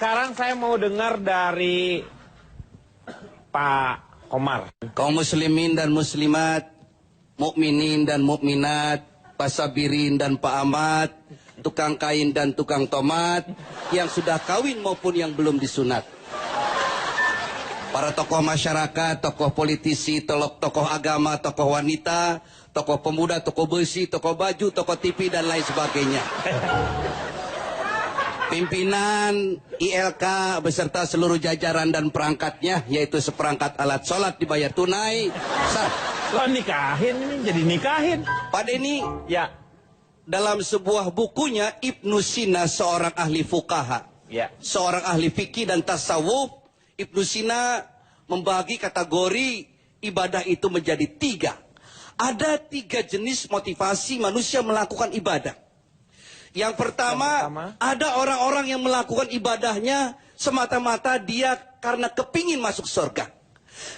sekarang saya mau dengar dari Pak Komar. Kaum muslimin dan muslimat, mukminin dan mukminat, pasabirin dan Pak Ahmad, tukang kain dan tukang tomat, yang sudah kawin maupun yang belum disunat. Para tokoh masyarakat, tokoh politisi, tokoh agama, tokoh wanita, tokoh pemuda, tokoh besi, tokoh baju, tokoh TV, dan lain sebagainya. Pimpinan ILK beserta seluruh jajaran dan perangkatnya, yaitu seperangkat alat sholat dibayar tunai. Lo nikahin ini, jadi nikahin. Pak Denny, Ya. dalam sebuah bukunya Ibnu Sina, seorang ahli fuqaha, Ya. seorang ahli fikih dan tasawuf, Ibnu Sina membagi kategori ibadah itu menjadi 3. Ada 3 jenis motivasi manusia melakukan ibadah. Yang pertama, ada orang-orang yang melakukan ibadahnya semata-mata dia karena kepingin masuk surga.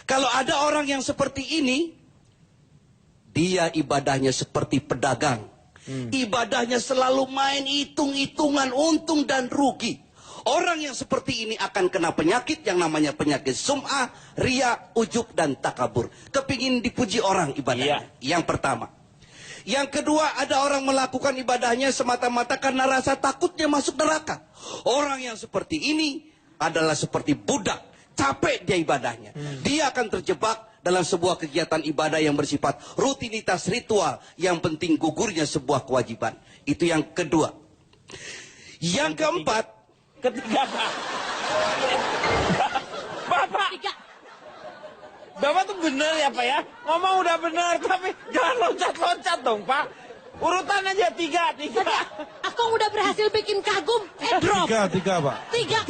Kalau ada orang yang seperti ini, dia ibadahnya seperti pedagang. Ibadahnya selalu main hitung-hitungan untung dan rugi. Orang yang seperti ini akan kena penyakit yang namanya penyakit sum'ah, riya, ujub, dan takabur. Kepingin dipuji orang ibadahnya. Yang pertama. Yang kedua, ada orang melakukan ibadahnya semata-mata karena rasa takutnya masuk neraka. Orang yang seperti ini adalah seperti budak. Capek dia ibadahnya. Dia akan terjebak dalam sebuah kegiatan ibadah yang bersifat rutinitas ritual. Yang penting gugurnya sebuah kewajiban. Itu yang kedua. Yang keempat. Ketiga, Pak. Bapak. Bapak tuh bener ya, Pak ya? Ngomong udah bener, tapi jangan loncat-loncat dong, Pak. Urutan aja 3. Aku udah berhasil bikin kagum, drop. 3, Pak. 3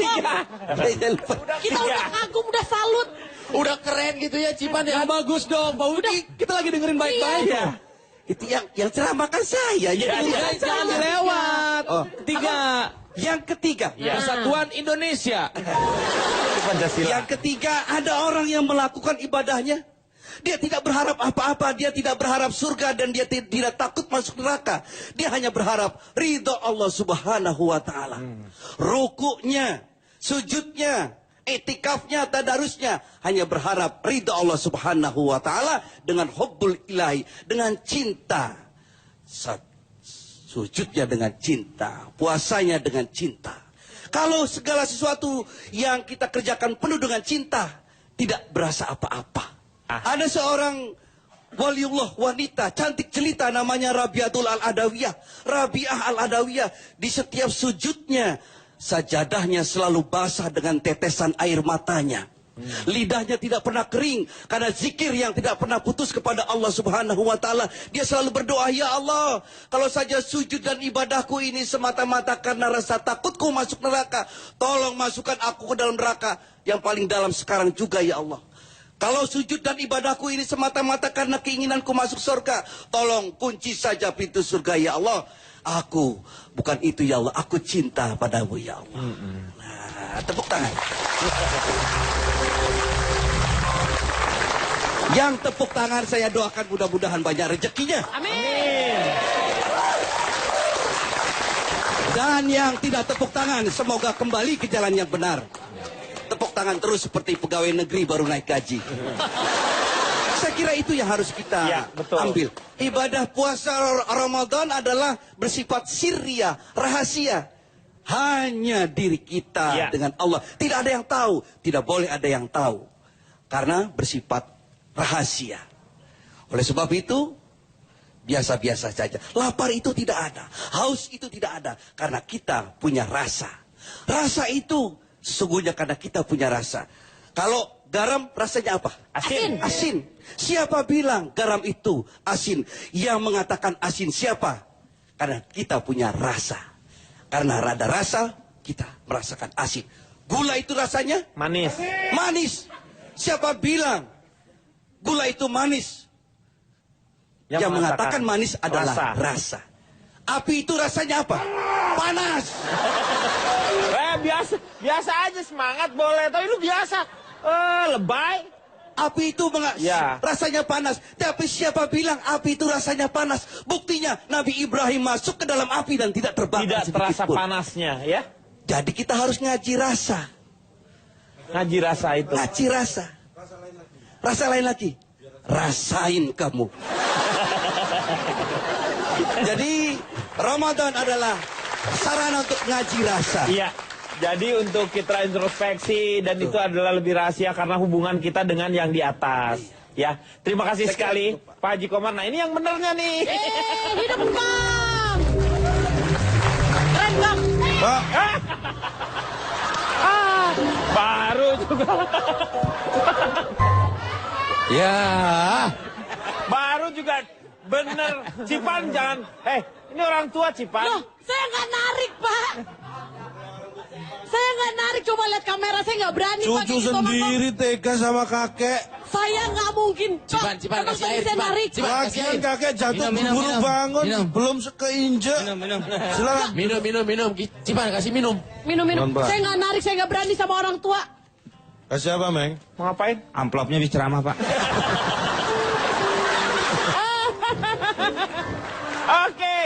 kok. Kita udah kagum, udah salut. Udah keren gitu ya, Cipan ya. Bagus dong, Pak Udi. Kita lagi dengerin baik-baik. Iya. Itu yang ceramahkan saya. Jangan dilewat. Oh. 3. Yang ketiga. Persatuan Indonesia. Pancasila. Yang ketiga, ada orang yang melakukan ibadahnya. Dia tidak berharap apa-apa. Dia tidak berharap surga dan dia tidak takut masuk neraka. Dia hanya berharap ridho Allah Subhanahu wa ta'ala. Rukuknya, sujudnya, etikafnya, tadarusnya hanya berharap ridho Allah Subhanahu wa ta'ala dengan hubbul ilahi, dengan cinta. Sujudnya dengan cinta, puasanya dengan cinta. Kalau segala sesuatu yang kita kerjakan penuh dengan cinta, tidak berasa apa-apa. Ada seorang waliullah wanita, cantik jelita, namanya Rabiatul Al-Adawiyah. Rabiah Al-Adawiyah, di setiap sujudnya, sajadahnya selalu basah dengan tetesan air matanya. Lidahnya tidak pernah kering karena zikir yang tidak pernah putus kepada Allah Subhanahu wa ta'ala. Dia selalu berdoa, ya Allah, kalau saja sujud dan ibadahku ini semata-mata karena rasa takutku masuk neraka, tolong masukkan aku ke dalam neraka yang paling dalam sekarang juga, ya Allah. Kalau sujud dan ibadahku ini semata-mata karena keinginanku masuk surga, tolong kunci saja pintu surga, ya Allah. Aku bukan itu, ya Allah, aku cinta padamu, ya Allah. Nah, tepuk tangan. Yang tepuk tangan saya doakan mudah-mudahan banyak rezekinya. Amin. Dan yang tidak tepuk tangan semoga kembali ke jalan yang benar. Tepuk tangan terus seperti pegawai negeri baru naik gaji. Saya kira itu yang harus kita ambil. Ibadah puasa Ramadan adalah bersifat sirria, rahasia. Hanya diri kita dengan Allah. Tidak ada yang tahu. Tidak boleh ada yang tahu. Karena bersifat rahasia. Oleh sebab itu, biasa-biasa saja. Lapar itu tidak ada. Haus itu tidak ada. Karena kita punya rasa. Rasa itu sesungguhnya karena kita punya rasa. Kalau garam rasanya apa? Asin. Asin. Siapa bilang garam itu asin? Yang mengatakan asin siapa? Karena kita punya rasa. Karena ada rasa, kita merasakan asin. Gula itu rasanya? Manis. Manis. Siapa bilang gula itu manis? Yang mengatakan manis adalah rasa. Api itu rasanya apa? Panas. Biasa aja, semangat boleh, tapi lu biasa lebay. Api itu rasanya panas. Tapi siapa bilang api itu rasanya panas? Buktinya Nabi Ibrahim masuk ke dalam api dan tidak terbakar Tidak terasa sedikitpun. panasnya, ya. Jadi kita harus ngaji rasa. Ngaji rasa itu. Ngaji rasa. Rasa lain lagi. Rasain kamu. Jadi Ramadan adalah sarana untuk ngaji rasa. Iya. Jadi untuk kita introspeksi dan itu adalah lebih rahasia karena hubungan kita dengan yang di atas. Ya, terima kasih sekali Pak Haji Komar. Nah ini yang benernya nih. Hidup Bang. Keren Bang. Pak. Baru juga. Ya. Baru juga bener. Cipan jangan. Ini orang tua Cipan. Loh, saya nggak narik Pak. Saya nggak narik, coba lihat kamera, saya nggak berani pakai Cucu gitu, Bang. sendiri tega sama kakek. Saya nggak mungkin. Cipan, Cipan, Emang kasih tadi air, saya Cipan. narik. Cipan. Lagian kakek jatuh Minum, buru minum. bangun. Minum. Belum sekeinjek. Minum. Silakan. Minum. Cipan, kasih minum. Minum. Mbak. Saya nggak narik, saya nggak berani sama orang tua. Kasih apa, Meng? Mau ngapain? Amplopnya habis ceramah, Pak. Oke.